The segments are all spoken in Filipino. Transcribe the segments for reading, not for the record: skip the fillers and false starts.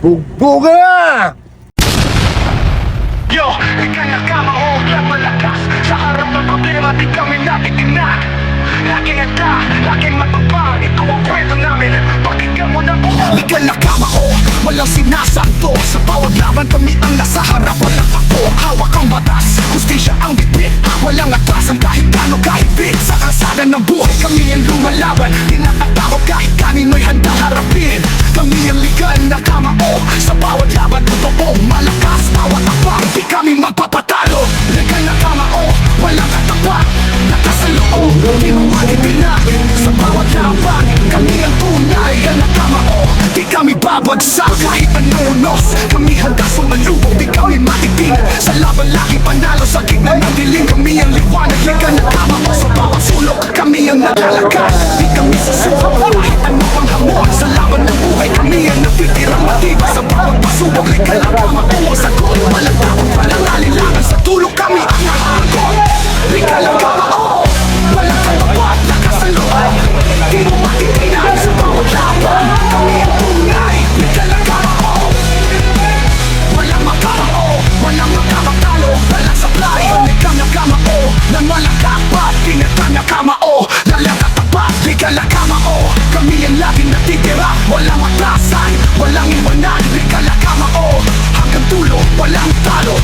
Bugbuga na! Yo, ikanya kama lang malakas sa harap ng problema, di kami natitinag. Laking handa, laking matapang, ito ang kwento namin, pakinggan mo na buo. Ikanya kama walang sinasanto, sa bawat laban kami ang nasa harapan ng takbo. Hawak ang batas, hustisya ang bitbit, walang atrasan kahit ano kahit bit. Sa kalsada ng buhay kami ang lumalaban, tinatatakot kahit kanino'y handa harapin. Kami ang legal na kamao, sa bawat laban totoo malakas, bawat takbang di kami magpapatalo. Legal na kamao, walang katapat, lakas sa loob, di mo matitinag. Sa bawat laban, kami ang tunay na kamao, di kami babagsak kahit anunos. Kami handa sumalubog, di kami matitig. Sa laban lagi panalo, sa gitna ng dilim kami ang liwanag. Legal na kamao, sa bawat sulok kami ang naglalakad, di kami susuko kahit ano pang hamon. Sa laban ng buhay kami ang napitirang matibay, sa bawat pasubok legal na kamao. Sa goal, walang takot, walang alilangan, sa tulog kami ang nakaangkot. Legal na kamao, walang katapat, lakas sa loob, di mo matitinag. Sa bawat laban, kami ang tunay. Legal na kamao, walang makamao, walang makakatalo, walang supply. Legal na kamao, nang walang kapat, tinatang na kamao, lalang katapat. Legal na kamao, kami ang laging natitira, walang atrasan, walang iwanan. Legal na kamao, hanggang dulo, walang talo.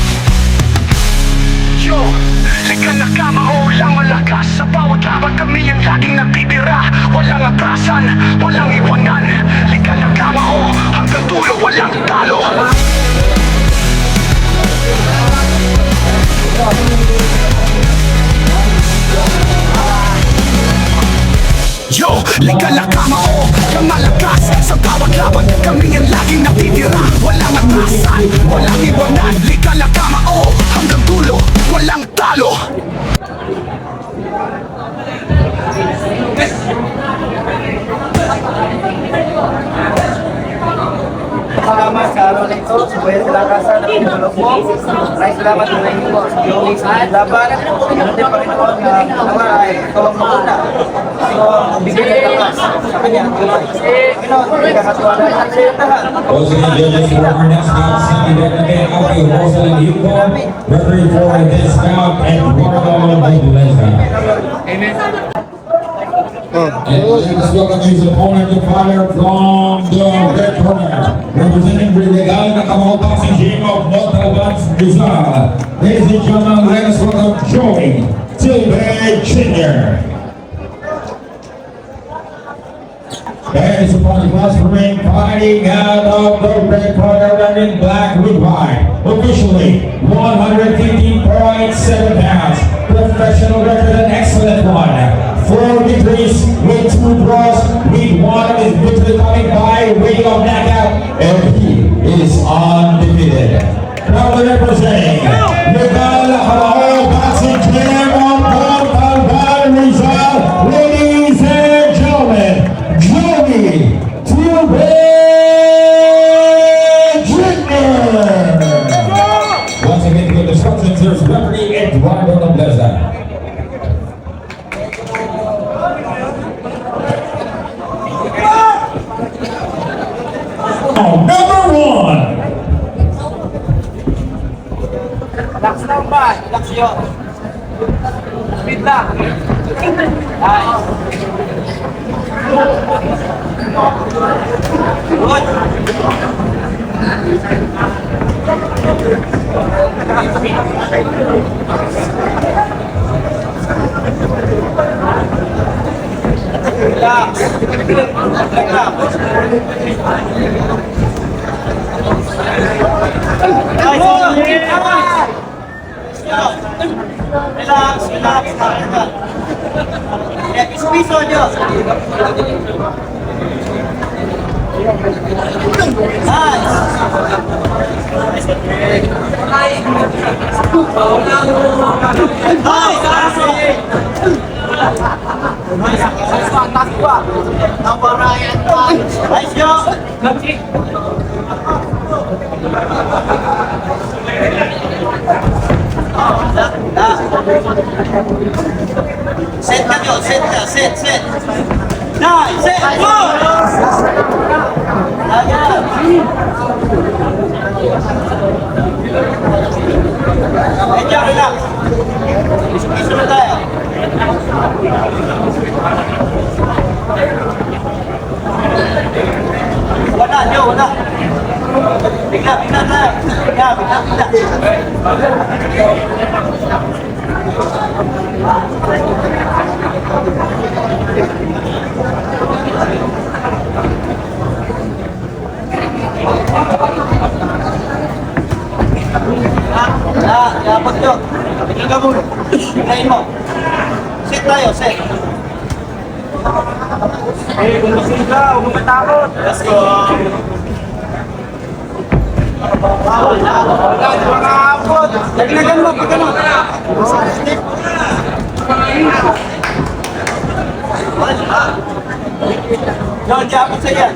Yo, legal na kamao, lang malakas, sa bawat laban kami ang laging natitira, walang atrasan, walang iwanan. Legal na kamao, hanggang dulo, walang talo. Yo, legal na kamao, lang malakas, sa bawat laban kami ang laging natitira, walang atrasan, walang iwanan. Legal na kamao, hanggang dulo, walang talo. Salamat sa araw na ito, sa buhay sa lakasan ng pinulog mo. Maraming salamat sa mga ito sa iyong laban. Ganun din Panginoon na naman ay ikaw ang makuna. Ikaw ang bigay ng lakas sa kanya. Panginoon, ikakatiwala sa iyong tahan. Also the judges for our next bout, Sandy Bernabé, Alfie Rosa Yuko, referee for this bout, Eduardo Baldeza. Amen. And let's welcome his opponent to fire from the red corner, representing the legal na Kamao Boxing Gym of Montalban, Rizal. Ladies and gentlemen, let us welcome Joey Tilbury Jr. And his opponent was ring fighting out of the red corner and in black with white. Officially, 115.7 pounds. Professional record, an excellent one. 4 victories with 2 draws, with 1 of his victory coming by way of knockout, and he is undefeated. Proudly representing Legal na Kamao Boxing Gym of Montalban, Rizal, ladies and gentlemen, Joey Tilbury Jr. Once again, to the instructions, there's referee Eduardo Baldeza. Number 1. Relax lang ba? Relax yun. Speed lang. Nice. Good. Relax. Relax, relax. Piso nyo. Set ka nyo, set ka, set. Nice, set, go! Medyo, relax. Iso na tayo. Wala, Joe, wala. Bigla tayo. Bigla. Dapat yun. Bigla ka muna. Biglayin mo. Set tayo, set. Kung masin ka, huwag mo matakot. Let's go. Bawal na. Wala, di ba nakakapot? Daglagan mo, pag ano. John, di ako sa'yo.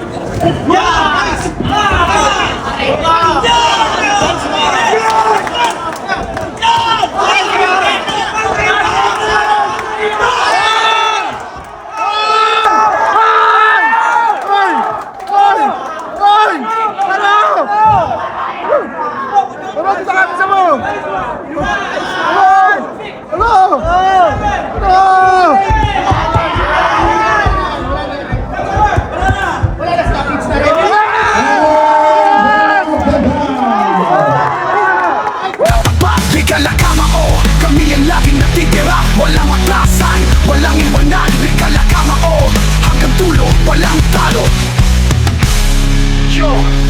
Yes! Liga la kama o, kami ang laging natitira. Walang atrasan, walang iwanan. Liga la kama o, hanggang tulo, walang talo. Yo!